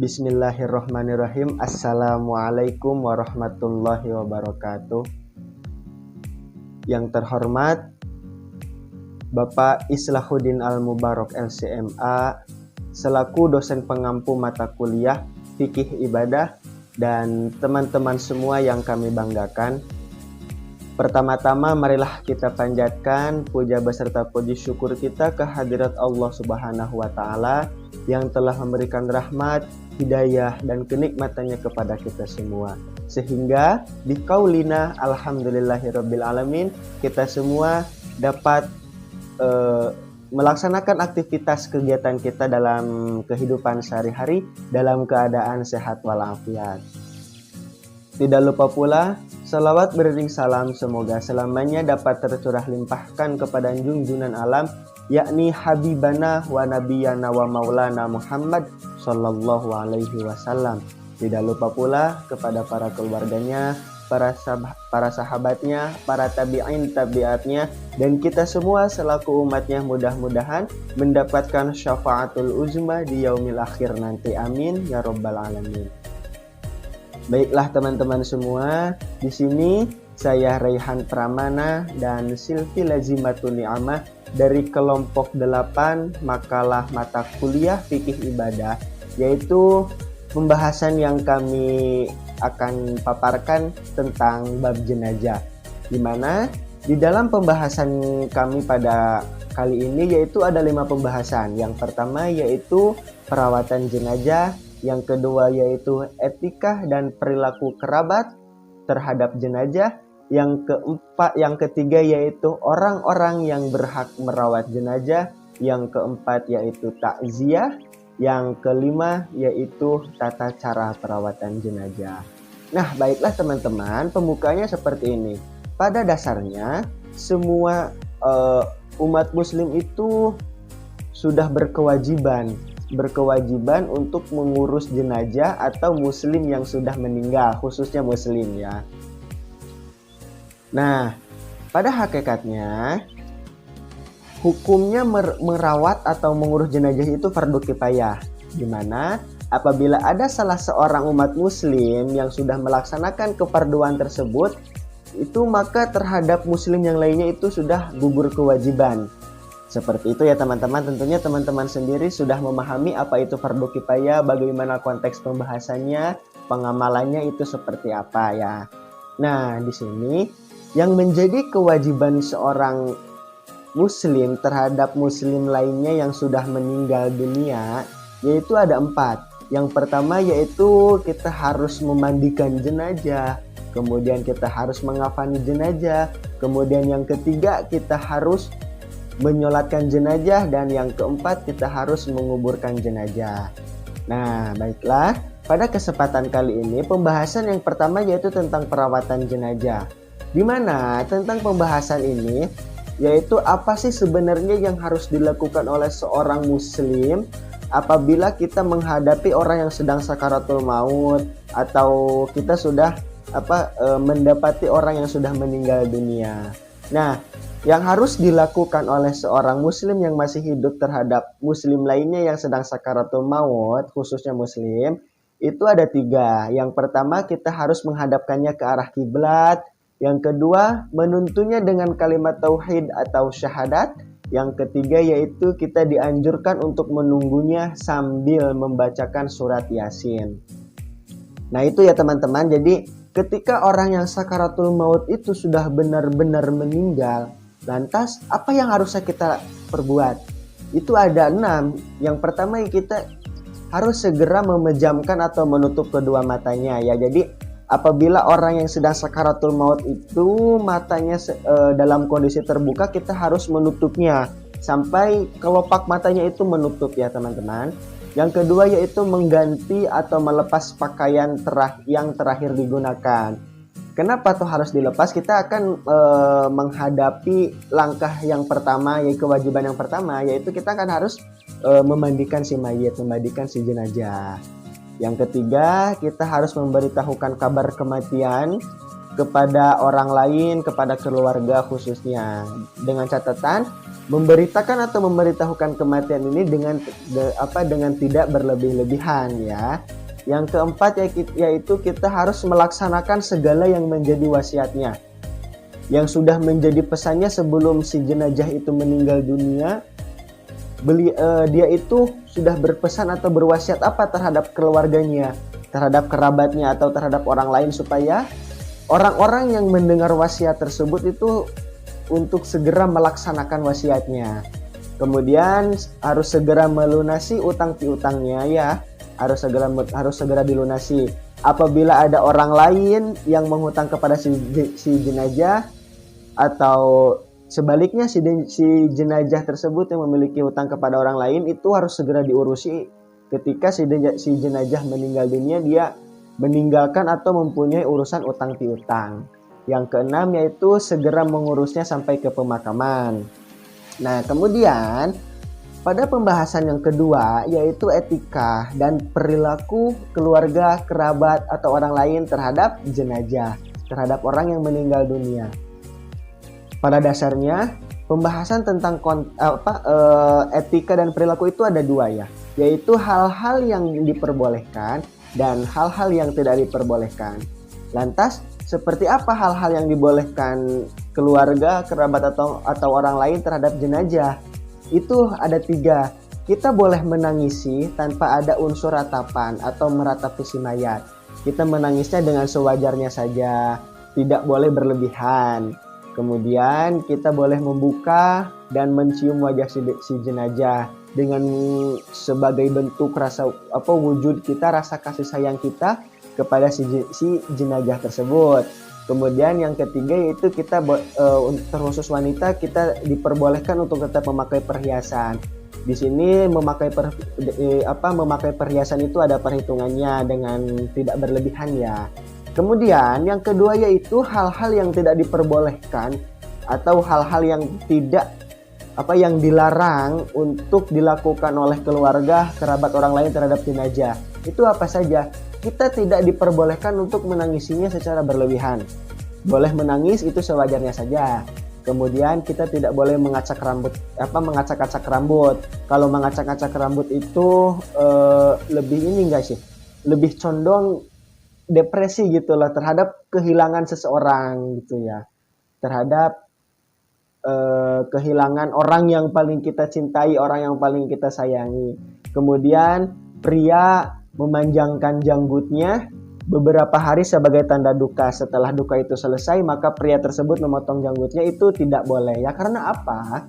Bismillahirrahmanirrahim. Assalamualaikum warahmatullahi wabarakatuh. Yang terhormat Bapak Islahuddin Al-Mubarak LCMA selaku dosen pengampu mata kuliah Fikih Ibadah dan teman-teman semua yang kami banggakan. Pertama-tama marilah kita panjatkan puja beserta puji syukur kita ke hadirat Allah Subhanahu wa taala yang telah memberikan rahmat, hidayah dan kenikmatannya kepada kita semua, sehingga di qaulina alhamdulillahirabbil alamin kita semua dapat melaksanakan aktivitas kegiatan kita dalam kehidupan sehari-hari dalam keadaan sehat walafiat. Tidak lupa pula salawat beriring salam semoga selamanya dapat tercurah limpahkan kepada junjungan alam, yakni Habibana wa Nabiyana wa Maulana Muhammad Sallallahu Alaihi Wasallam. Tidak lupa pula kepada para keluarganya, para sahabatnya, para tabi'in tabi'atnya, dan kita semua selaku umatnya mudah-mudahan mendapatkan syafaatul uzma di yaumil akhir nanti. Amin ya rabbal alamin. Baiklah teman-teman semua, di sini saya Raihan Pramana dan Silvi Lazimatun Ni'amah dari kelompok 8 makalah mata kuliah Fikih Ibadah, yaitu pembahasan yang kami akan paparkan tentang bab jenazah, di mana di dalam pembahasan kami pada kali ini yaitu ada 5 pembahasan. Yang pertama yaitu perawatan jenazah, yang kedua yaitu etika dan perilaku kerabat terhadap jenazah, yang ketiga yaitu orang-orang yang berhak merawat jenazah, yang keempat yaitu takziah, yang kelima yaitu tata cara perawatan jenazah. Nah, baiklah teman-teman, pembukanya seperti ini. Pada dasarnya semua umat muslim itu sudah berkewajiban untuk mengurus jenazah atau muslim yang sudah meninggal, khususnya muslim ya. Nah, pada hakikatnya hukumnya merawat atau mengurus jenazah itu fardu kifayah, di mana apabila ada salah seorang umat muslim yang sudah melaksanakan kefarduan tersebut, itu maka terhadap muslim yang lainnya itu sudah gugur kewajiban. Seperti itu ya teman-teman. Tentunya teman-teman sendiri sudah memahami apa itu fardu kifayah, bagaimana konteks pembahasannya, pengamalannya itu seperti apa ya. Nah, di sini yang menjadi kewajiban seorang muslim terhadap muslim lainnya yang sudah meninggal dunia yaitu ada 4. Yang pertama yaitu kita harus memandikan jenazah, kemudian kita harus mengafani jenazah, kemudian yang ketiga kita harus menyolatkan jenazah, dan yang keempat kita harus menguburkan jenazah. Nah, baiklah, pada kesempatan kali ini pembahasan yang pertama yaitu tentang perawatan jenazah, di mana tentang pembahasan ini yaitu apa sih sebenarnya yang harus dilakukan oleh seorang muslim apabila kita menghadapi orang yang sedang sakaratul maut atau kita sudah mendapati orang yang sudah meninggal dunia. Nah, yang harus dilakukan oleh seorang muslim yang masih hidup terhadap muslim lainnya yang sedang sakaratul maut, khususnya muslim, itu ada 3. Yang pertama kita harus menghadapkannya ke arah kiblat. Yang kedua menuntunnya dengan kalimat tauhid atau syahadat. Yang ketiga yaitu kita dianjurkan untuk menunggunya sambil membacakan surat Yasin. Nah itu ya teman-teman, jadi ketika orang yang sakaratul maut itu sudah benar-benar meninggal, lantas apa yang harusnya kita perbuat? Itu ada 6. Yang pertama kita harus segera memejamkan atau menutup kedua matanya ya. Jadi apabila orang yang sedang sakaratul maut itu matanya dalam kondisi terbuka, kita harus menutupnya sampai kelopak matanya itu menutup ya teman-teman. Yang kedua yaitu mengganti atau melepas pakaian yang terakhir digunakan. Kenapa tuh harus dilepas? Kita akan menghadapi langkah yang pertama, yaitu kewajiban yang pertama, yaitu kita akan harus memandikan si mayit, memandikan si jenazah. Yang ketiga, kita harus memberitahukan kabar kematian kepada orang lain, kepada keluarga khususnya. Dengan catatan memberitakan atau memberitahukan kematian ini dengan tidak berlebih-lebihan ya. Yang keempat yaitu kita harus melaksanakan segala yang menjadi wasiatnya. Yang sudah menjadi pesannya sebelum si jenazah itu meninggal dunia, dia itu sudah berpesan atau berwasiat apa terhadap keluarganya, terhadap kerabatnya atau terhadap orang lain, supaya orang-orang yang mendengar wasiat tersebut itu untuk segera melaksanakan wasiatnya. Kemudian harus segera melunasi utang piutangnya ya, harus segera dilunasi. Apabila ada orang lain yang menghutang kepada si jenazah, atau sebaliknya si jenazah tersebut yang memiliki hutang kepada orang lain, itu harus segera diurusi ketika si jenazah meninggal dunia, dia meninggalkan atau mempunyai urusan utang piutang. Yang keenam yaitu segera mengurusnya sampai ke pemakaman. Nah, kemudian pada pembahasan yang kedua yaitu etika dan perilaku keluarga, kerabat atau orang lain terhadap jenazah, terhadap orang yang meninggal dunia. Pada dasarnya pembahasan tentang etika dan perilaku itu ada dua ya, yaitu hal-hal yang diperbolehkan dan hal-hal yang tidak diperbolehkan. Lantas seperti apa hal-hal yang dibolehkan keluarga, kerabat atau orang lain terhadap jenazah? Itu ada 3. Kita boleh menangisi tanpa ada unsur ratapan atau meratapi si mayat. Kita menangisnya dengan sewajarnya saja, tidak boleh berlebihan. Kemudian kita boleh membuka dan mencium wajah si jenazah dengan sebagai bentuk wujud kita, rasa kasih sayang kita kepada si jenazah tersebut. Kemudian yang ketiga yaitu kita terkhusus wanita, kita diperbolehkan untuk tetap memakai perhiasan. Di sini memakai perhiasan itu ada perhitungannya dengan tidak berlebihan ya. Kemudian yang kedua yaitu hal-hal yang tidak diperbolehkan atau hal-hal yang yang dilarang untuk dilakukan oleh keluarga, kerabat orang lain terhadap jenazah. Itu apa saja? Kita tidak diperbolehkan untuk menangisinya secara berlebihan. Boleh menangis itu sewajarnya saja. Kemudian kita tidak boleh mengacak rambut. Kalau mengacak-acak rambut itu lebih condong depresi gitu loh terhadap kehilangan seseorang gitu ya, terhadap kehilangan orang yang paling kita cintai, orang yang paling kita sayangi. Kemudian pria memanjangkan janggutnya beberapa hari sebagai tanda duka. Setelah duka itu selesai, maka pria tersebut memotong janggutnya, itu tidak boleh ya. Karena apa?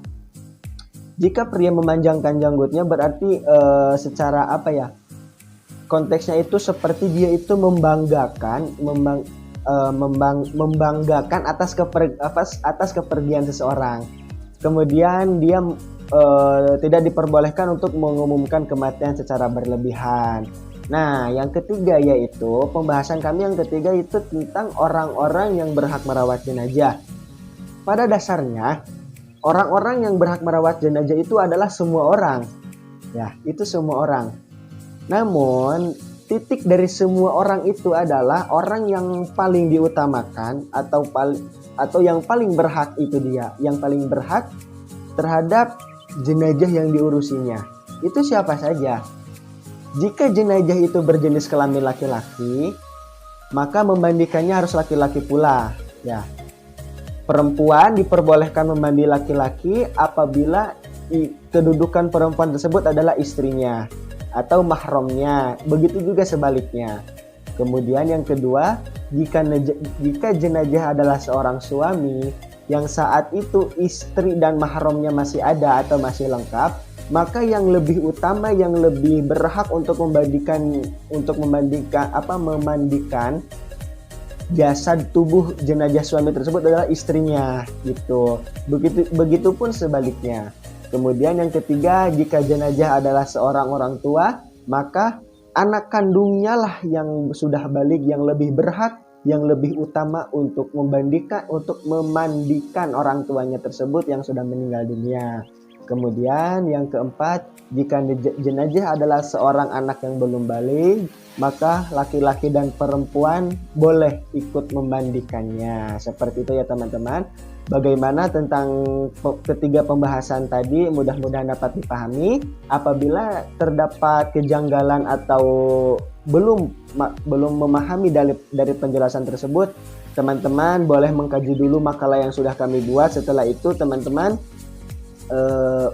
Jika pria memanjangkan janggutnya berarti konteksnya itu seperti dia itu membanggakan atas kepergian seseorang. Kemudian dia tidak diperbolehkan untuk mengumumkan kematian secara berlebihan. Nah, yang ketiga yaitu pembahasan kami yang ketiga itu tentang orang-orang yang berhak merawat jenazah. Pada dasarnya orang-orang yang berhak merawat jenazah itu adalah semua orang. Ya, itu semua orang. Namun, titik dari semua orang itu adalah orang yang paling diutamakan atau yang paling berhak itu dia, yang paling berhak terhadap jenazah yang diurusinya. Itu siapa saja? Jika jenazah itu berjenis kelamin laki-laki, maka memandikannya harus laki-laki pula, ya. Perempuan diperbolehkan memandi laki-laki apabila kedudukan perempuan tersebut adalah istrinya atau mahramnya, begitu juga sebaliknya. Kemudian yang kedua, jika jenazah adalah seorang suami yang saat itu istri dan mahramnya masih ada atau masih lengkap, maka yang lebih utama, yang lebih berhak untuk memandikan jasad tubuh jenazah suami tersebut adalah istrinya gitu. Begitupun sebaliknya. Kemudian yang ketiga, jika jenazah adalah seorang orang tua, maka anak kandungnya lah yang sudah balik, yang lebih berhak, yang lebih utama untuk memandikan orang tuanya tersebut yang sudah meninggal dunia. Kemudian yang keempat, jika jenazah adalah seorang anak yang belum balik, maka laki-laki dan perempuan boleh ikut memandikannya. Seperti itu ya teman-teman. Bagaimana tentang ketiga pembahasan tadi, mudah-mudahan dapat dipahami. Apabila terdapat kejanggalan atau belum memahami dari penjelasan tersebut, teman-teman boleh mengkaji dulu makalah yang sudah kami buat. Setelah itu teman-teman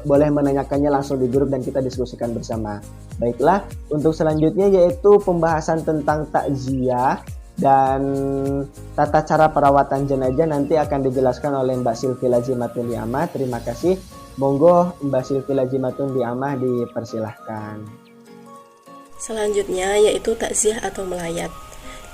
boleh menanyakannya langsung di grup dan kita diskusikan bersama. Baiklah, untuk selanjutnya yaitu pembahasan tentang takziah dan tata cara perawatan jenazah nanti akan dijelaskan oleh Mbak Silvi Lazimatun Diamah. Terima kasih. Monggo Mbak Silvi Lazimatun Diamah dipersilahkan. Selanjutnya yaitu takziah atau melayat.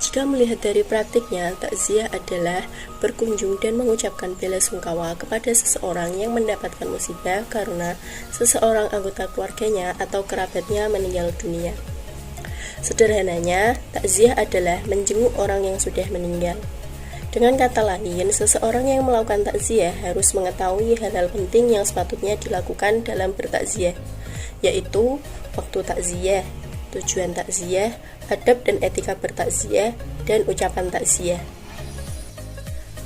Jika melihat dari praktiknya, takziah adalah berkunjung dan mengucapkan bela sungkawa kepada seseorang yang mendapatkan musibah karena seseorang anggota keluarganya atau kerabatnya meninggal dunia. Sederhananya, takziah adalah menjenguk orang yang sudah meninggal. Dengan kata lain, seseorang yang melakukan takziah harus mengetahui hal-hal penting yang sepatutnya dilakukan dalam bertakziah, yaitu waktu takziah, tujuan takziah, adab dan etika bertakziah, dan ucapan takziah.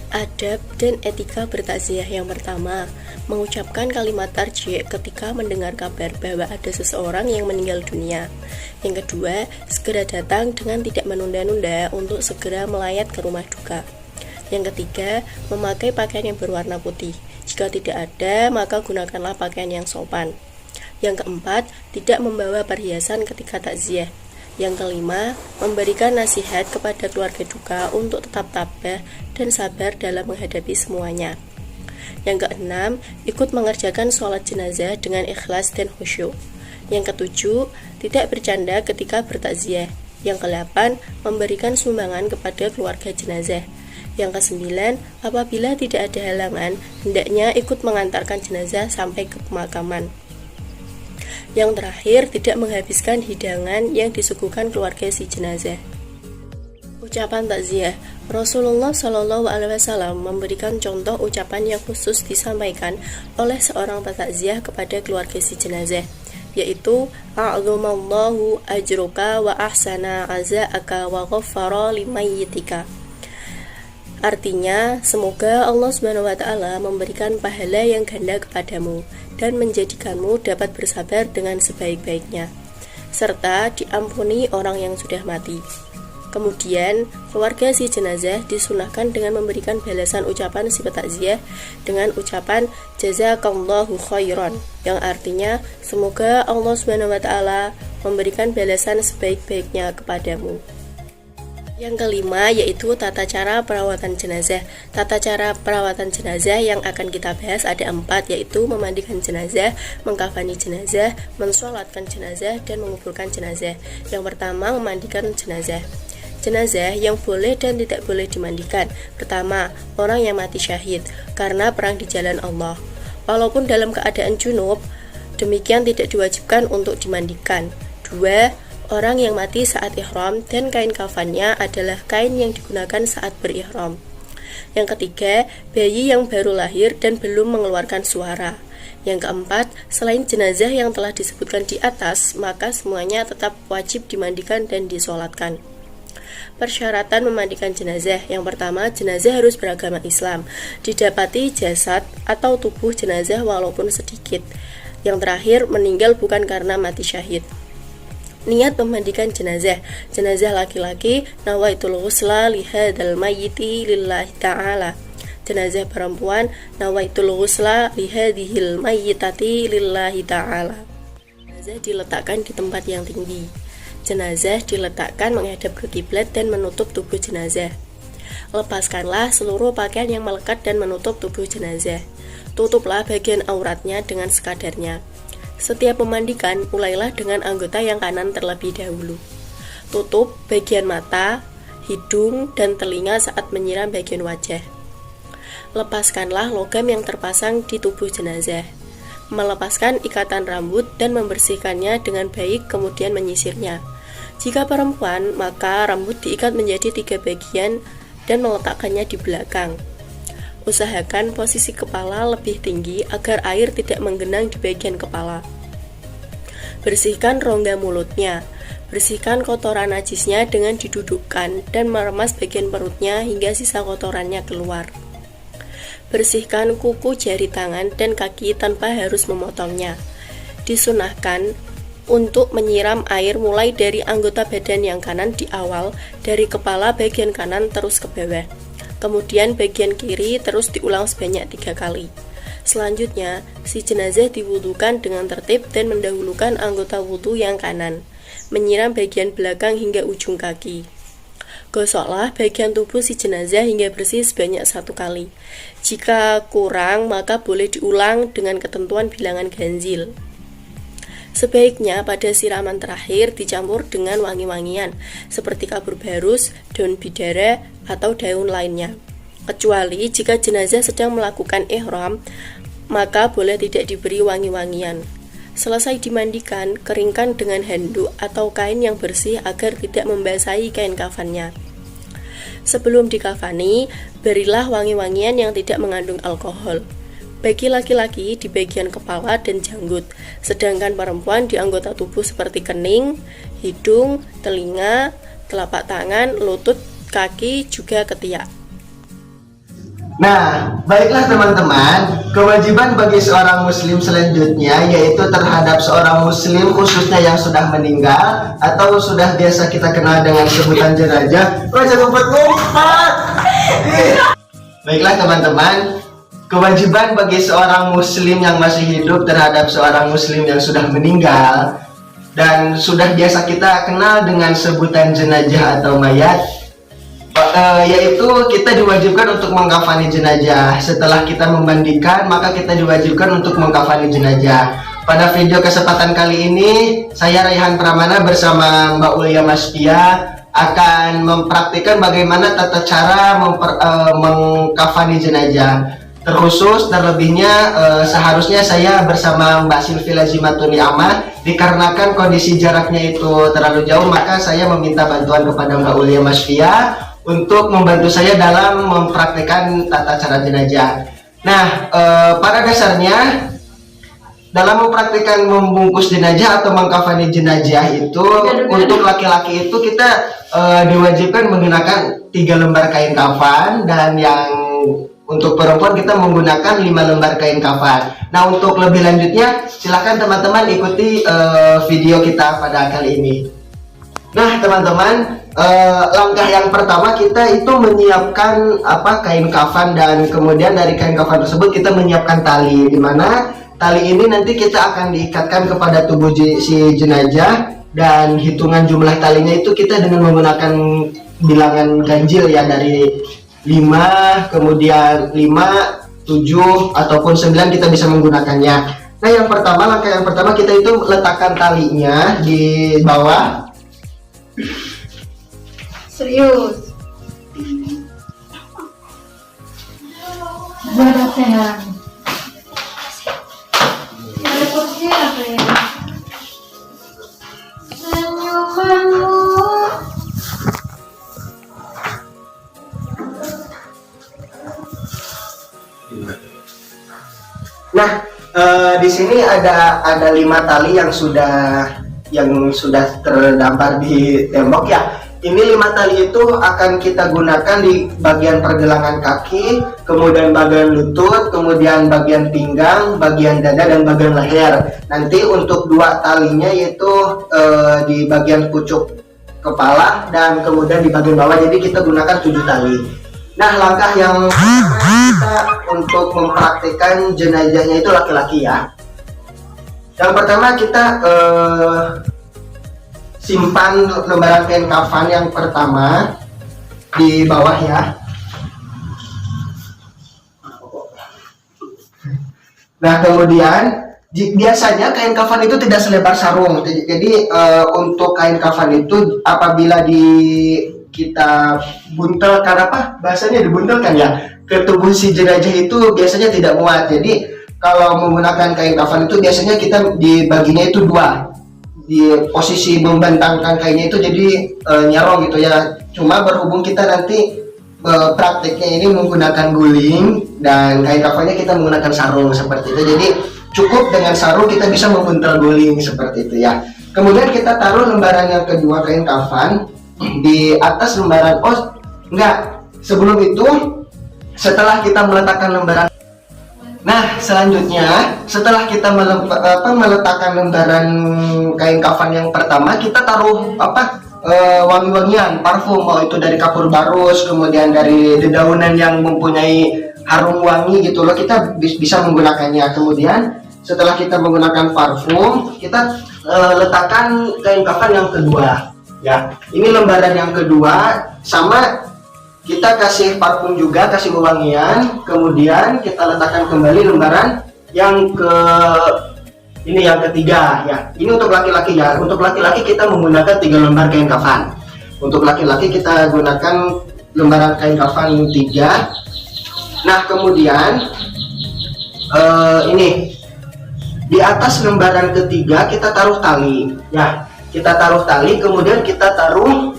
Adab dan etika bertakziah yang pertama, mengucapkan kalimat tarjih ketika mendengar kabar bahwa ada seseorang yang meninggal dunia. Yang kedua, segera datang dengan tidak menunda-nunda untuk segera melayat ke rumah duka. Yang ketiga, memakai pakaian yang berwarna putih. Jika tidak ada, maka gunakanlah pakaian yang sopan. Yang keempat, tidak membawa perhiasan ketika takziah. Yang kelima, memberikan nasihat kepada keluarga duka untuk tetap tabah dan sabar dalam menghadapi semuanya. Yang keenam, ikut mengerjakan sholat jenazah dengan ikhlas dan khusyuk. Yang ketujuh, tidak bercanda ketika bertakziah. Yang kedelapan, memberikan sumbangan kepada keluarga jenazah. Yang kesembilan, apabila tidak ada halangan, hendaknya ikut mengantarkan jenazah sampai ke pemakaman. Yang terakhir, tidak menghabiskan hidangan yang disuguhkan keluarga si jenazah. Ucapan takziah. Rasulullah Shallallahu Alaihi Wasallam memberikan contoh ucapan yang khusus disampaikan oleh seorang petakziah kepada keluarga si jenazah, yaitu a'dhamallahu ajruka wa ahsana azaaka wa ghaffara limayyitika. Artinya, semoga Allah SWT memberikan pahala yang ganda kepadamu dan menjadikanmu dapat bersabar dengan sebaik-baiknya, serta diampuni orang yang sudah mati. Kemudian, keluarga si jenazah disunahkan dengan memberikan balasan ucapan si petakziah dengan ucapan jazakallahu khairan, yang artinya semoga Allah SWT memberikan balasan sebaik-baiknya kepadamu. Yang kelima yaitu tata cara perawatan jenazah. Tata cara perawatan jenazah yang akan kita bahas ada 4, yaitu memandikan jenazah, mengkafani jenazah, mensolatkan jenazah, dan menguburkan jenazah. Yang pertama, memandikan jenazah. Jenazah yang boleh dan tidak boleh dimandikan. Pertama, orang yang mati syahid karena perang di jalan Allah. Walaupun dalam keadaan junub, demikian tidak diwajibkan untuk dimandikan. 2. Orang yang mati saat ihram dan kain kafannya adalah kain yang digunakan saat berihram. Yang ketiga, bayi yang baru lahir dan belum mengeluarkan suara. Yang keempat, selain jenazah yang telah disebutkan di atas, maka semuanya tetap wajib dimandikan dan disolatkan. Persyaratan memandikan jenazah. Yang pertama, jenazah harus beragama Islam, didapati jasad atau tubuh jenazah walaupun sedikit. Yang terakhir, meninggal bukan karena mati syahid. Niat memandikan jenazah. Jenazah laki-laki, nawaitul ghusla lihadal mayyiti lillahi ta'ala. Jenazah perempuan, nawaitul ghusla lihadihil mayyitati lillahi ta'ala. Jenazah diletakkan di tempat yang tinggi. Jenazah diletakkan menghadap ke kiblat dan menutup tubuh jenazah. Lepaskanlah seluruh pakaian yang melekat dan menutup tubuh jenazah. Tutuplah bagian auratnya dengan sekadarnya. Setiap memandikan, mulailah dengan anggota yang kanan terlebih dahulu. Tutup bagian mata, hidung, dan telinga saat menyiram bagian wajah. Lepaskanlah logam yang terpasang di tubuh jenazah. Melepaskan ikatan rambut dan membersihkannya dengan baik, kemudian menyisirnya. Jika perempuan, maka rambut diikat menjadi 3 bagian dan meletakkannya di belakang. usahakan posisi kepala lebih tinggi agar air tidak menggenang di bagian kepala. Bersihkan rongga mulutnya. Bersihkan kotoran najisnya dengan didudukkan dan meremas bagian perutnya hingga sisa kotorannya keluar. Bersihkan kuku jari tangan dan kaki tanpa harus memotongnya. Disunahkan untuk menyiram air mulai dari anggota badan yang kanan di awal, dari kepala bagian kanan terus ke bawah. Kemudian bagian kiri terus diulang sebanyak 3 kali. Selanjutnya, si jenazah diwudukan dengan tertib dan mendahulukan anggota wudu yang kanan, menyiram bagian belakang hingga ujung kaki. Gosoklah bagian tubuh si jenazah hingga bersih sebanyak 1 kali. Jika kurang, maka boleh diulang dengan ketentuan bilangan ganjil. Sebaiknya pada siraman terakhir dicampur dengan wangi-wangian seperti kapur barus, daun bidara, atau daun lainnya. Kecuali jika jenazah sedang melakukan ihram, maka boleh tidak diberi wangi-wangian. Selesai dimandikan, keringkan dengan handuk atau kain yang bersih agar tidak membasahi kain kafannya. Sebelum dikafani, berilah wangi-wangian yang tidak mengandung alkohol. Bagi laki-laki di bagian kepala dan janggut, sedangkan perempuan di anggota tubuh seperti kening, hidung, telinga, telapak tangan, lutut, kaki, juga ketiak. Nah, baiklah teman-teman, kewajiban bagi seorang muslim selanjutnya yaitu terhadap seorang muslim khususnya yang sudah meninggal atau sudah biasa kita kenal dengan sebutan jenazah. Baiklah teman-teman, kewajiban bagi seorang muslim yang masih hidup terhadap seorang muslim yang sudah meninggal dan sudah biasa kita kenal dengan sebutan jenazah atau mayat, yaitu kita diwajibkan untuk mengkafani jenazah. Setelah kita memandikan, maka kita diwajibkan untuk mengkafani jenazah. Pada video kesempatan kali ini, saya Raihan Pramana bersama Mbak Ulia Maspia akan mempraktikkan bagaimana tata cara mengkafani jenazah. Terkhusus terlebihnya seharusnya saya bersama Mbak Silvi Lazimatuni Ahmad, dikarenakan kondisi jaraknya itu terlalu jauh, maka saya meminta bantuan kepada Mbak Ulia Maspia untuk membantu saya dalam mempraktikkan tata cara jenazah. Nah, pada dasarnya dalam mempraktikkan membungkus jenazah atau mengkafani jenazah itu untuk laki-laki itu kita diwajibkan menggunakan 3 lembar kain kafan, dan yang untuk perempuan kita menggunakan 5 lembar kain kafan. Nah, untuk lebih lanjutnya silakan teman-teman ikuti video kita pada kali ini. Nah teman-teman, langkah yang pertama kita itu menyiapkan kain kafan, dan kemudian dari kain kafan tersebut kita menyiapkan tali, dimana tali ini nanti kita akan diikatkan kepada tubuh si jenazah, dan hitungan jumlah talinya itu kita dengan menggunakan bilangan ganjil ya, dari 5, kemudian 5, 7, ataupun 9 kita bisa menggunakannya. Nah, langkah yang pertama kita itu letakkan talinya di bawah. Serius. Ada kursinya apa ya? Senyumanmu. Nah, di sini ada 5 tali yang sudah terdampar di tembok ya. Ini 5 tali itu akan kita gunakan di bagian pergelangan kaki, kemudian bagian lutut, kemudian bagian pinggang, bagian dada, dan bagian leher. Nanti untuk 2 talinya yaitu di bagian pucuk kepala dan kemudian di bagian bawah. Jadi kita gunakan 7 tali. Nah, langkah yang kita untuk mempraktikkan jenazahnya itu laki-laki ya. Yang pertama kita simpan lembaran kain kafan yang pertama di bawah ya. Nah, kemudian biasanya kain kafan itu tidak selebar sarung. Jadi untuk kain kafan itu apabila kita buntelkan, bahasanya dibuntelkan ya, ke tubuh si jenazah itu biasanya tidak muat. Jadi kalau menggunakan kain kafan itu biasanya kita dibaginya itu 2. Di posisi membentangkan kainnya itu jadi nyarong gitu ya. Cuma berhubung kita nanti prakteknya ini menggunakan guling, dan kain kafannya kita menggunakan sarung seperti itu. Jadi cukup dengan sarung kita bisa membuntel guling seperti itu ya. Kemudian kita taruh lembaran yang kedua kain kafan di atas lembaran. Oh enggak, sebelum itu setelah kita meletakkan lembaran. Nah selanjutnya setelah kita meletakkan lembaran kain kafan yang pertama, kita taruh wangi-wangian, parfum, mau itu dari kapur barus, kemudian dari dedaunan yang mempunyai harum wangi gitu loh, kita bisa menggunakannya. Kemudian setelah kita menggunakan parfum, kita letakkan kain kafan yang kedua ya. Ini lembaran yang kedua, sama kita kasih parfum juga, kasih wewangian. Kemudian kita letakkan kembali lembaran yang ketiga ya. Ini untuk laki-laki ya. Untuk laki-laki kita menggunakan 3 lembar kain kafan. Untuk laki-laki kita gunakan lembaran kain kafan 3. Nah kemudian ini di atas lembaran ketiga kita taruh tali ya. Kita taruh tali, kemudian kita taruh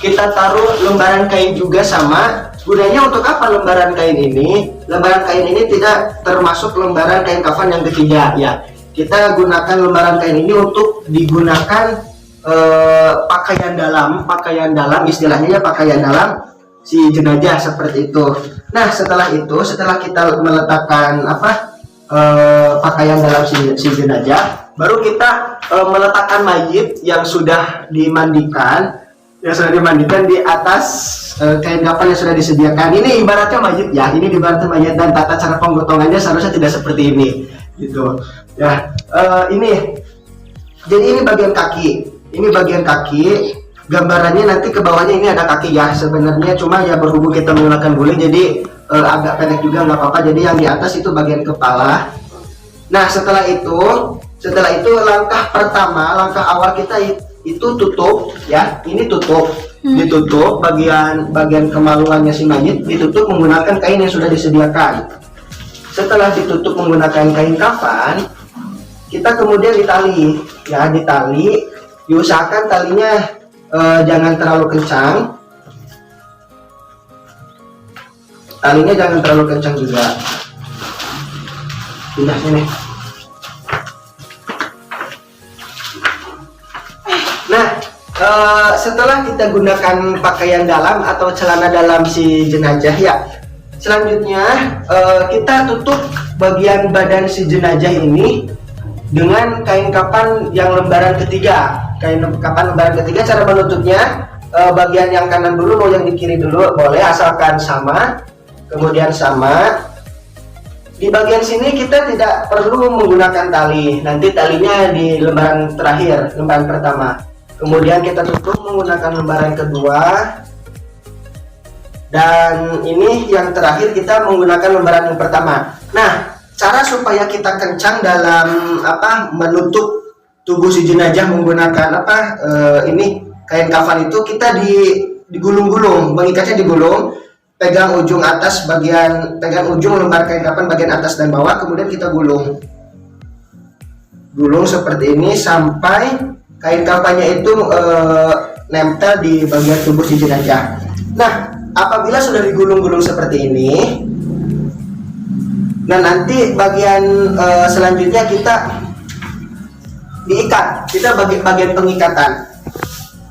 kita taruh lembaran kain juga sama. Gunanya untuk apa lembaran kain ini? Lembaran kain ini tidak termasuk lembaran kain kafan yang ketiga ya. Kita gunakan lembaran kain ini untuk digunakan pakaian dalam, istilahnya ya, pakaian dalam si jenazah seperti itu. Nah setelah itu, setelah kita meletakkan pakaian dalam si jenazah, baru kita meletakkan mayit yang sudah dimandikan di atas kain kafan yang sudah disediakan. Ini ibaratnya mayit ya, ini ibaratnya mayit, dan tata cara penggotongannya seharusnya tidak seperti ini gitu ya. Jadi ini bagian kaki, gambarannya nanti ke bawahnya ini ada kaki ya sebenarnya, cuma ya berhubung kita menggunakan guling jadi agak pendek juga nggak apa-apa. Jadi yang di atas itu bagian kepala. Nah setelah itu langkah awal kita itu tutup ya. Ini ditutup bagian kemaluannya si mayit, ditutup menggunakan kain yang sudah disediakan. Setelah ditutup menggunakan kain kafan, kita kemudian ditali, diusahakan talinya jangan terlalu kencang. Talinya jangan terlalu kencang juga. Pindah sini. Nah, setelah kita gunakan pakaian dalam atau celana dalam si jenazah ya, selanjutnya kita tutup bagian badan si jenazah ini dengan kain kafan yang lembaran ketiga. Kain kafan lembaran ketiga, cara menutupnya bagian yang kanan dulu, mau yang di kiri dulu boleh, asalkan sama. Kemudian sama. Di bagian sini kita tidak perlu menggunakan tali, nanti talinya di lembaran terakhir, lembaran pertama. Kemudian kita tutup menggunakan lembaran kedua, dan ini yang terakhir kita menggunakan lembaran yang pertama. Nah, cara supaya kita kencang dalam menutup tubuh si jenazah menggunakan ini kain kafan itu, kita digulung-gulung, mengikatnya digulung. Pegang ujung lembar kain kafan bagian atas dan bawah, kemudian kita gulung seperti ini sampai kain kafannya itu nempel di bagian tubuh si jenazah. Nah, apabila sudah digulung-gulung seperti ini, nah nanti bagian selanjutnya kita diikat. Kita bagian pengikatan.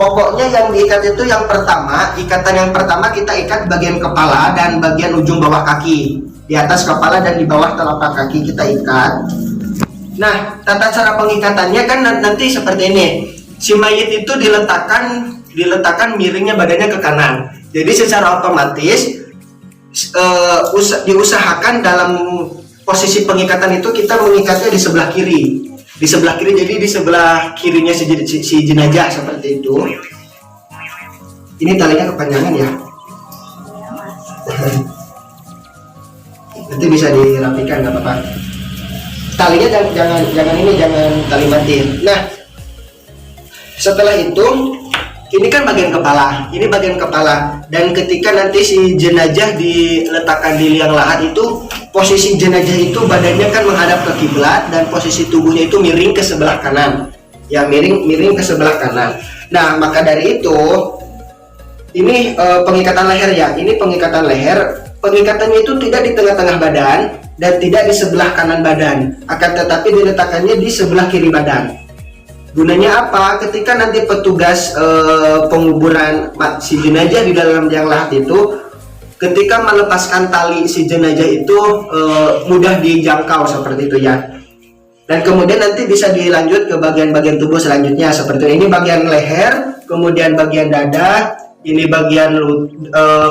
Pokoknya yang diikat itu yang pertama, ikatan yang pertama kita ikat bagian kepala dan bagian ujung bawah kaki. Di atas kepala dan di bawah telapak kaki kita ikat. Nah, tata cara pengikatannya kan nanti seperti ini. Si mayit itu diletakkan miringnya badannya ke kanan. Jadi secara otomatis diusahakan dalam posisi pengikatan itu kita mengikatnya di sebelah kiri. Jadi di sebelah kirinya si jenazah seperti itu. Ini talinya kepanjangan ya. Nanti bisa dirapikan, nggak apa-apa. Talinya jangan tali batin. Nah, setelah itu ini kan bagian kepala. Ini bagian kepala. Dan ketika nanti si jenazah diletakkan di liang lahat itu, posisi jenazah itu badannya kan menghadap ke kiblat dan posisi tubuhnya itu miring ke sebelah kanan. Ya, miring ke sebelah kanan. Nah, maka dari itu Ini pengikatan leher ya. Ini pengikatan leher. Pengikatannya itu tidak di tengah-tengah badan dan tidak di sebelah kanan badan, akan tetapi diletakkannya di sebelah kiri badan. Gunanya apa? Ketika nanti petugas penguburan si jenazah di dalam liang lahat itu, ketika melepaskan tali si jenazah itu mudah dijangkau seperti itu ya. Dan kemudian nanti bisa dilanjut ke bagian-bagian tubuh selanjutnya seperti ini, bagian leher, kemudian bagian dada, ini bagian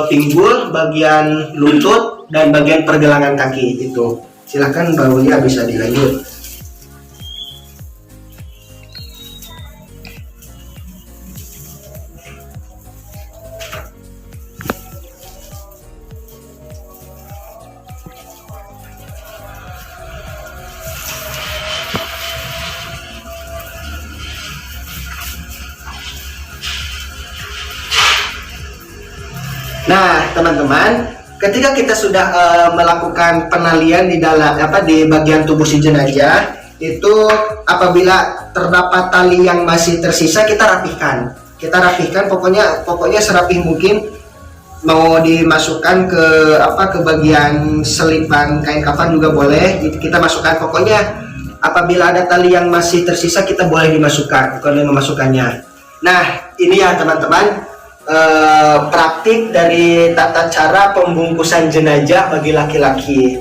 pinggul, bagian lutut, dan bagian pergelangan kaki itu. Silahkan Mbak Ulia bisa dilanjut. Nah, teman-teman, ketika kita sudah melakukan penalian di dalam di bagian tubuh si jenazah, itu apabila terdapat tali yang masih tersisa kita rapihkan. Kita rapihkan pokoknya serapih mungkin, mau dimasukkan ke bagian selipan kain kafan juga boleh. Kita masukkan, pokoknya apabila ada tali yang masih tersisa kita boleh memasukkannya. Nah, ini ya teman-teman, praktik dari tata cara pembungkusan jenazah bagi laki-laki.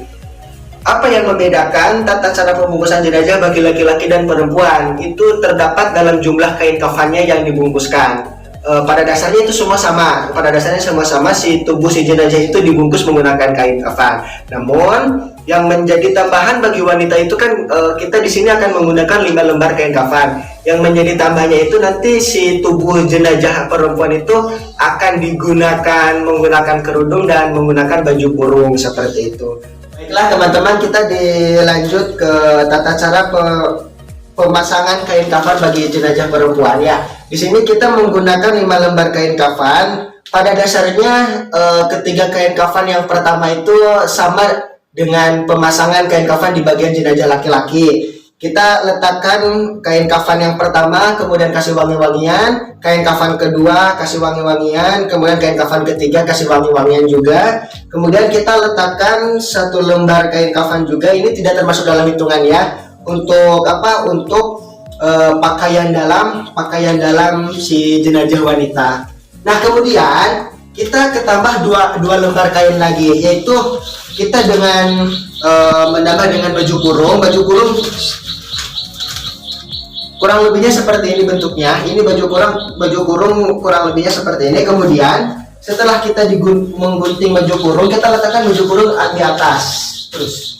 Apa yang membedakan tata cara pembungkusan jenazah bagi laki-laki dan perempuan? Itu terdapat dalam jumlah kain kafannya yang dibungkuskan. Pada dasarnya itu semua sama. Pada dasarnya semua sama, si tubuh si jenazah itu dibungkus menggunakan kain kafan. Namun yang menjadi tambahan bagi wanita itu kan kita di sini akan menggunakan 5 lembar kain kafan. Yang menjadi tambahnya itu nanti si tubuh jenazah perempuan itu akan digunakan menggunakan kerudung dan menggunakan baju kurung seperti itu. Baiklah teman-teman, kita dilanjut ke tata cara pemasangan kain kafan bagi jenazah perempuan ya. Di sini kita menggunakan 5 lembar kain kafan. Pada dasarnya ketiga kain kafan yang pertama itu sama dengan pemasangan kain kafan di bagian jenazah laki-laki. Kita letakkan kain kafan yang pertama, kemudian kasih wangi-wangian, kain kafan kedua kasih wangi-wangian, kemudian kain kafan ketiga kasih wangi-wangian juga. Kemudian kita letakkan 1 lembar kain kafan juga. Ini tidak termasuk dalam hitungan ya. Untuk pakaian dalam si jenazah wanita. Nah, kemudian kita ketambah dua lembar kain lagi, yaitu kita dengan menambah dengan baju kurung. Baju kurung kurang lebihnya seperti ini bentuknya. Ini baju kurung kurang lebihnya seperti ini. Kemudian setelah kita menggunting baju kurung, kita letakkan baju kurung di atas terus.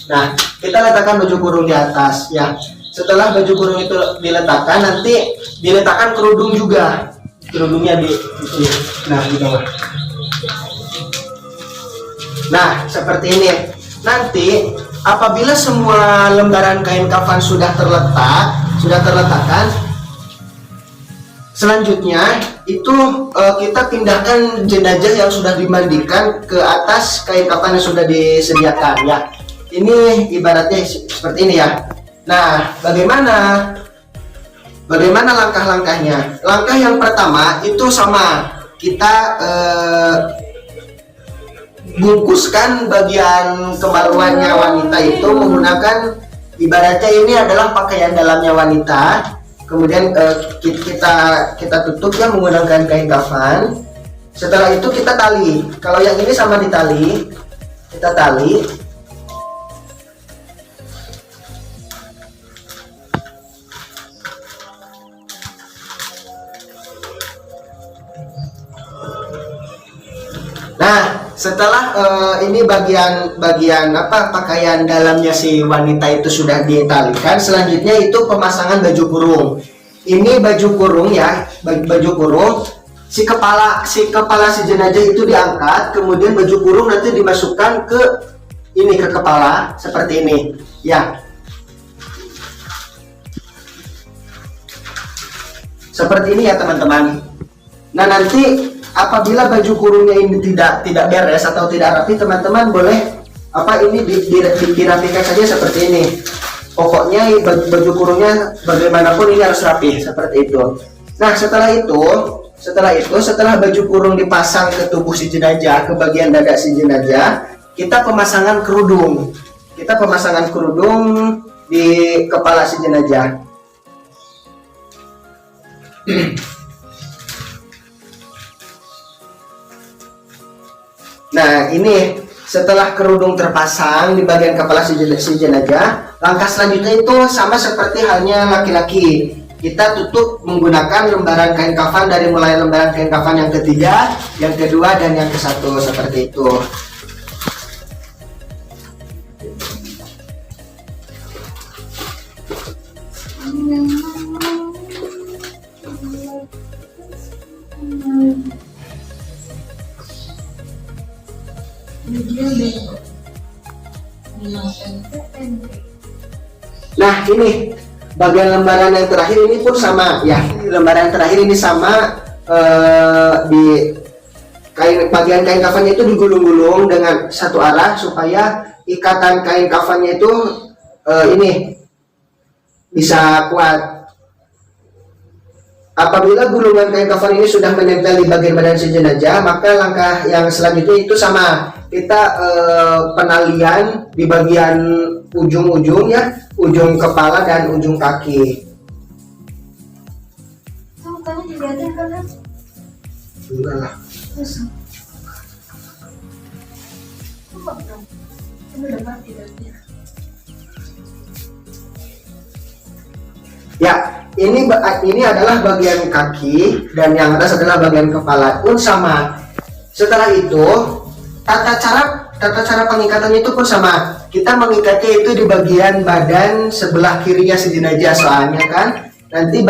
Nah, kita letakkan baju kurung di atas ya. Setelah baju kurung itu diletakkan, nanti diletakkan kerudung juga. Kerudungnya di bawah. Nah, seperti ini. Nanti apabila semua lembaran kain kafan sudah terletakkan, selanjutnya itu kita pindahkan jenazah yang sudah dimandikan ke atas kain kafan yang sudah disediakan ya. Ini ibaratnya seperti ini ya. Nah, bagaimana langkah-langkahnya? Langkah yang pertama itu sama, kita bungkuskan bagian kemaluannya wanita itu menggunakan, ibaratnya ini adalah pakaian dalamnya wanita. Kemudian kita tutup ya menggunakan kain kafan. Setelah itu kita tali. Kalau yang ini sama ditali, kita tali. Nah, setelah ini bagian pakaian dalamnya si wanita itu sudah ditalikan, selanjutnya itu pemasangan baju kurung. Ini baju kurung ya, baju kurung. Si kepala si jenazah itu diangkat, kemudian baju kurung nanti dimasukkan ke kepala seperti ini. Ya. Seperti ini ya, teman-teman. Nah, nanti apabila baju kurungnya ini tidak beres atau tidak rapi, teman-teman boleh dirapikan saja seperti ini. Pokoknya baju kurungnya bagaimanapun ini harus rapi seperti itu. Nah, setelah itu Setelah itu, setelah baju kurung dipasang ke tubuh si jenazah, ke bagian dada si jenazah, kita pemasangan kerudung. Kita pemasangan kerudung di kepala si jenazah. Nah, ini setelah kerudung terpasang di bagian kepala si jenazah, langkah selanjutnya itu sama seperti halnya laki-laki. Kita tutup menggunakan lembaran kain kafan dari mulai lembaran kain kafan yang ketiga, yang kedua, dan yang ke-1 seperti itu. Nah, ini bagian lembaran yang terakhir ini pun sama ya. Lembaran yang terakhir ini sama, di bagian kain kafannya itu digulung-gulung dengan satu arah supaya ikatan kain kafannya itu ini bisa kuat. Apabila gulungan kain kafan ini sudah menempel di bagian badan si jenazah, maka langkah yang selanjutnya itu sama. Kita penalian di bagian ujung-ujung ya, ujung kepala dan ujung kaki. Mukanya dilihatin kan? Enggak lah. Coba dong. Ini udah mati berarti. Ya, ini adalah bagian kaki dan yang atas adalah bagian kepala pun sama. Setelah itu, tata cara pengikatannya itu pun sama. Kita mengikatnya itu di bagian badan sebelah kirinya si jenazah, soalnya kan nanti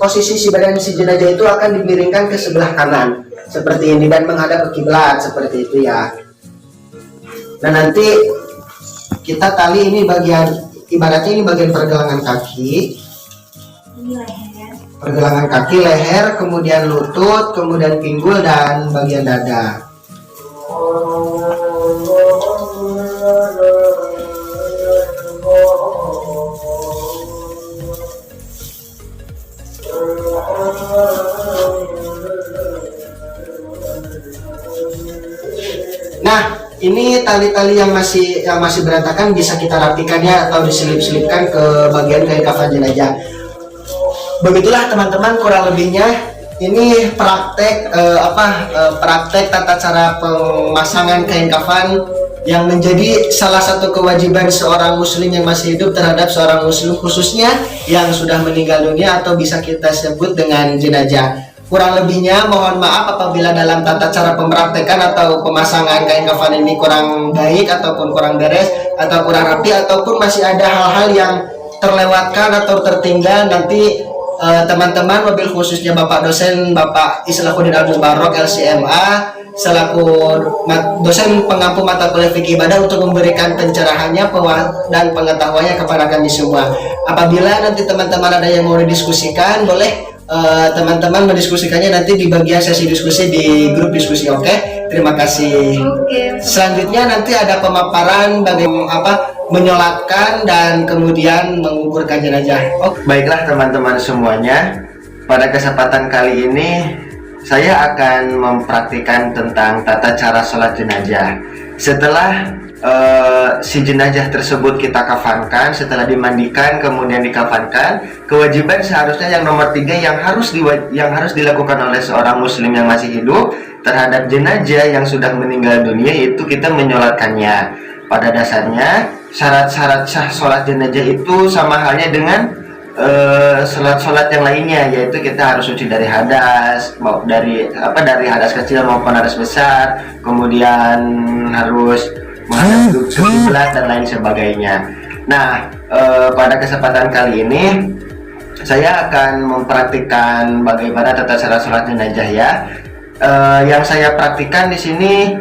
posisi badan si jenazah itu akan dimiringkan ke sebelah kanan seperti ini dan menghadap ke kiblat seperti itu ya. Dan nanti kita tali ini bagian, ibaratnya ini bagian pergelangan kaki. Pergelangan kaki, leher, kemudian lutut, kemudian pinggul, dan bagian dada. Nah, ini tali-tali yang masih berantakan bisa kita rapikannya atau diselip-selipkan ke bagian kain kafan jenazah. Begitulah teman-teman kurang lebihnya. Ini praktek praktek tata cara pemasangan kain kafan yang menjadi salah satu kewajiban seorang muslim yang masih hidup terhadap seorang muslim, khususnya yang sudah meninggal dunia atau bisa kita sebut dengan jenazah. Kurang lebihnya mohon maaf apabila dalam tata cara pempraktekan atau pemasangan kain kafan ini kurang baik ataupun kurang beres atau kurang rapi ataupun masih ada hal-hal yang terlewatkan atau tertinggal. Nanti teman-teman, mobil khususnya Bapak dosen Bapak Islahuddin Al-Mubarok LCMA selaku dosen pengampu mata kuliah fikih ibadah untuk memberikan pencerahannya dan pengetahuannya kepada kami semua. Apabila nanti teman-teman ada yang mau didiskusikan, boleh teman-teman mendiskusikannya nanti di bagian sesi diskusi di grup diskusi. Oke, terima kasih. Selanjutnya nanti ada pemaparan bagaimana menyolatkan dan kemudian menguburkan jenazah. Baiklah teman-teman semuanya, pada kesempatan kali ini saya akan mempraktikkan tentang tata cara sholat jenazah. Setelah si jenazah tersebut kita kafankan, setelah dimandikan kemudian dikafankan, kewajiban seharusnya yang nomor 3 yang harus dilakukan oleh seorang muslim yang masih hidup terhadap jenazah yang sudah meninggal dunia, yaitu kita menyolatkannya. Pada dasarnya syarat-syarat sah sholat jenazah itu sama halnya dengan sholat yang lainnya, yaitu kita harus suci dari hadas, dari hadas kecil maupun hadas besar, kemudian harus menghadap kiblat dan lain sebagainya. Nah, pada kesempatan kali ini saya akan mempraktikkan bagaimana tata cara sholat jenazah ya. Yang saya praktikkan di sini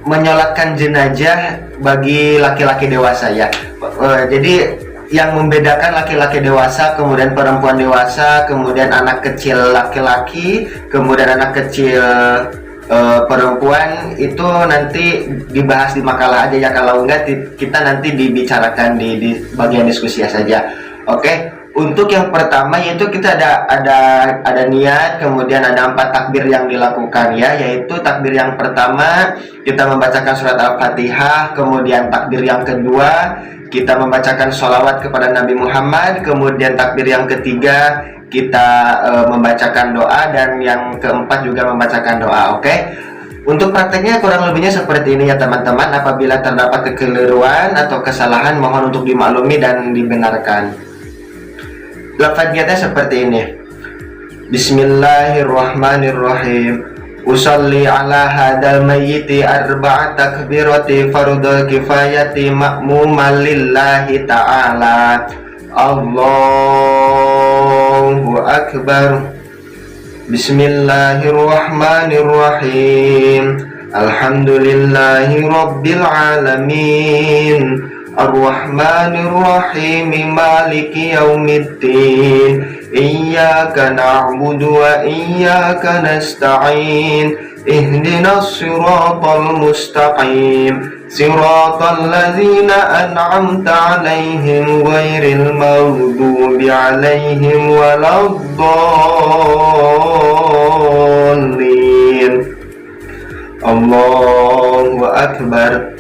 menyolatkan jenazah bagi laki-laki dewasa ya. Jadi yang membedakan laki-laki dewasa, kemudian perempuan dewasa, kemudian anak kecil laki-laki, kemudian anak kecil perempuan itu nanti dibahas di makalah aja ya. Kalau enggak kita nanti dibicarakan di bagian diskusi saja. Oke. Untuk yang pertama yaitu kita ada niat, kemudian ada 4 takbir yang dilakukan ya, yaitu takbir yang pertama kita membacakan surat Al-Fatihah, kemudian takbir yang kedua kita membacakan sholawat kepada Nabi Muhammad, kemudian takbir yang ketiga kita membacakan doa, dan yang keempat juga membacakan doa. Oke? Untuk prakteknya kurang lebihnya seperti ini ya teman-teman. Apabila terdapat kekeliruan atau kesalahan mohon untuk dimaklumi dan dibenarkan. Lafadznya seperti ini. Bismillahirrahmanirrahim. Usalli ala hadal mayyiti arba'a takbirati fardul kifayati ma'muman lillahi ta'ala. Allahu akbar. Bismillahirrahmanirrahim. Alhamdulillahi rabbil alamin. Ar-Rahmanir-Rahim Maliki Yaumiddin. Iyyaka na'budu wa iyyaka nasta'in. Ihdinas siratal mustaqim. Siratal ladzina an'amta 'alaihim ghairil maghdubi 'alaihim waladdallin. Allahu akbar.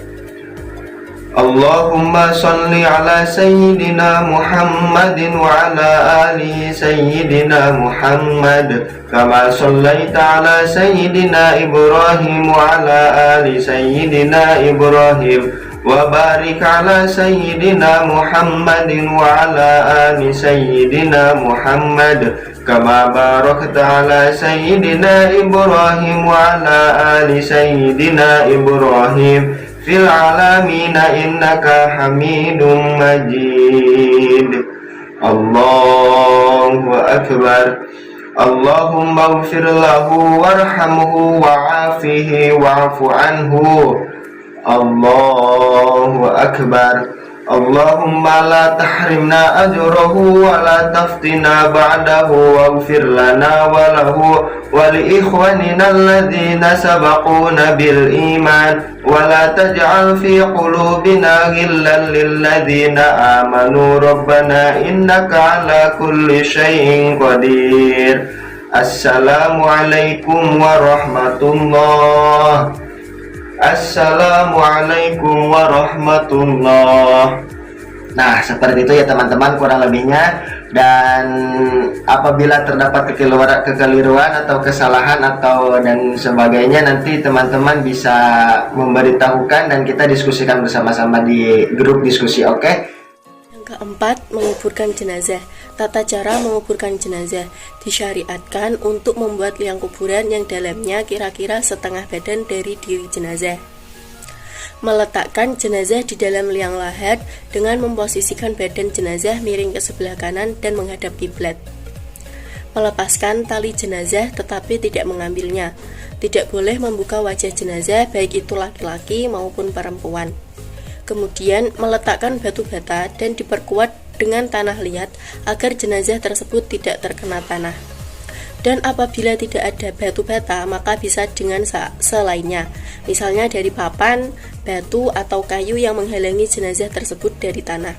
Allahumma salli ala sayyidina Muhammadin wa ala ali sayyidina Muhammad kama sallaita ala sayyidina Ibrahim wa ala ali sayyidina Ibrahim wa barik ala sayyidina Muhammadin wa ala ali sayyidina Muhammad kama barakta ala sayyidina Ibrahim wa ala ali sayyidina Ibrahim fil alamina innaka hamidum majid. Allahu akbar. Allahumma ighfir lahu warhamhu wa'afihi wa'fu anhu. Allahu akbar. Allahumma la tahrimna ajrahu wa la taftina ba'dahu waghfir lana wa lahu wa li ikhwanina alladhina sabaquna bil iman wa la taj'al fi qulubina ghillan lil ladzina amanu rabbana innaka ala kulli syai'in qadir. Assalamualaikum warahmatullahi. Assalamualaikum warahmatullah. Nah, seperti itu ya teman-teman kurang lebihnya. Dan apabila terdapat kekeliruan atau kesalahan atau dan sebagainya, nanti teman-teman bisa memberitahukan dan kita diskusikan bersama-sama di grup diskusi. Oke? Yang keempat, menguburkan jenazah. Tata cara menguburkan jenazah disyariatkan untuk membuat liang kuburan yang dalamnya kira-kira setengah badan dari diri jenazah. Meletakkan jenazah di dalam liang lahat dengan memposisikan badan jenazah miring ke sebelah kanan dan menghadap kiblat. Melepaskan tali jenazah tetapi tidak mengambilnya. Tidak boleh membuka wajah jenazah baik itu laki-laki maupun perempuan. Kemudian meletakkan batu bata dan diperkuat dengan tanah liat agar jenazah tersebut tidak terkena tanah. Dan apabila tidak ada batu bata, maka bisa dengan selainnya, misalnya dari papan, batu, atau kayu yang menghalangi jenazah tersebut dari tanah.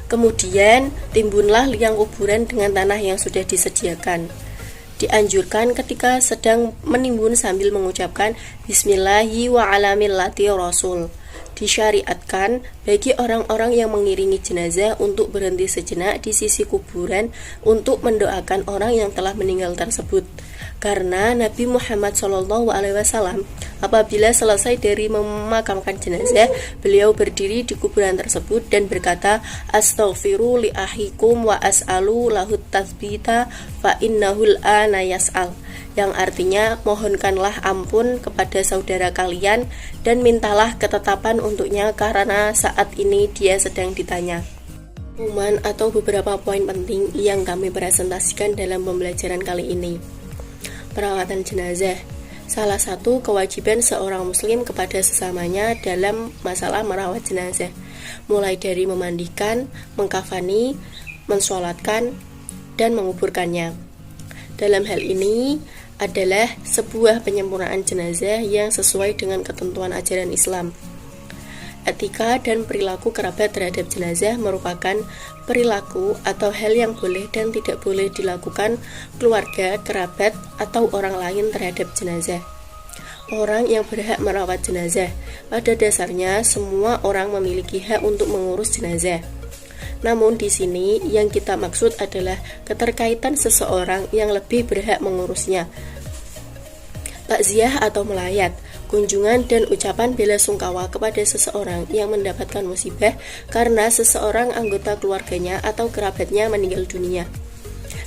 Kemudian timbunlah liang kuburan dengan tanah yang sudah disediakan. Dianjurkan ketika sedang menimbun sambil mengucapkan Bismillahi wa ala millati rasul. Disyariatkan bagi orang-orang yang mengiringi jenazah untuk berhenti sejenak di sisi kuburan untuk mendoakan orang yang telah meninggal tersebut. Karena Nabi Muhammad SAW apabila selesai dari memakamkan jenazah, beliau berdiri di kuburan tersebut dan berkata, Astaghfiru li ahikum wa as'alu lahut tathbita fa innahul ana yas'al, yang artinya mohonkanlah ampun kepada saudara kalian dan mintalah ketetapan untuknya karena saat ini dia sedang ditanya. Pengumuman atau beberapa poin penting yang kami presentasikan dalam pembelajaran kali ini. Perawatan jenazah. Salah satu kewajiban seorang muslim kepada sesamanya dalam masalah merawat jenazah, mulai dari memandikan, mengkafani, mensolatkan, dan menguburkannya. Dalam hal ini adalah sebuah penyempurnaan jenazah yang sesuai dengan ketentuan ajaran Islam. etika dan perilaku kerabat terhadap jenazah merupakan perilaku atau hal yang boleh dan tidak boleh dilakukan keluarga, kerabat, atau orang lain terhadap jenazah. Orang yang berhak merawat jenazah, pada dasarnya semua orang memiliki hak untuk mengurus jenazah. Namun di sini yang kita maksud adalah keterkaitan seseorang yang lebih berhak mengurusnya. Takziah atau melayat, kunjungan dan ucapan bela sungkawa kepada seseorang yang mendapatkan musibah karena seseorang anggota keluarganya atau kerabatnya meninggal dunia.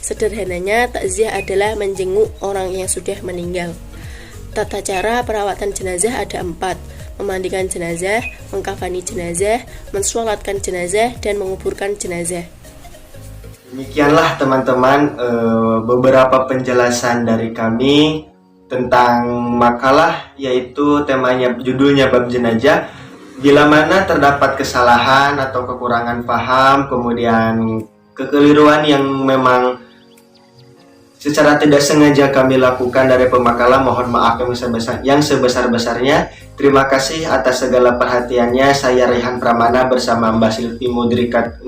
Sederhananya, takziah adalah menjenguk orang yang sudah meninggal. Tata cara perawatan jenazah ada 4: memandikan jenazah, mengkafani jenazah, mensolatkan jenazah, dan menguburkan jenazah. Demikianlah teman-teman beberapa penjelasan dari kami tentang makalah, yaitu temanya, judulnya bab jenazah. Bila mana terdapat kesalahan atau kekurangan paham, kemudian kekeliruan yang memang secara tidak sengaja kami lakukan dari pemakalah, mohon maaf yang sebesar-besarnya. Terima kasih atas segala perhatiannya. Saya Rehan Pramana bersama Mbak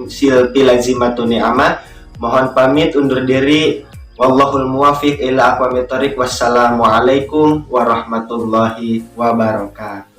Silpi Lazimatun Ni'amah. Mohon pamit undur diri. Wallahul muwafiq ila aqwamit thoriq. Wassalamualaikum warahmatullahi wabarakatuh.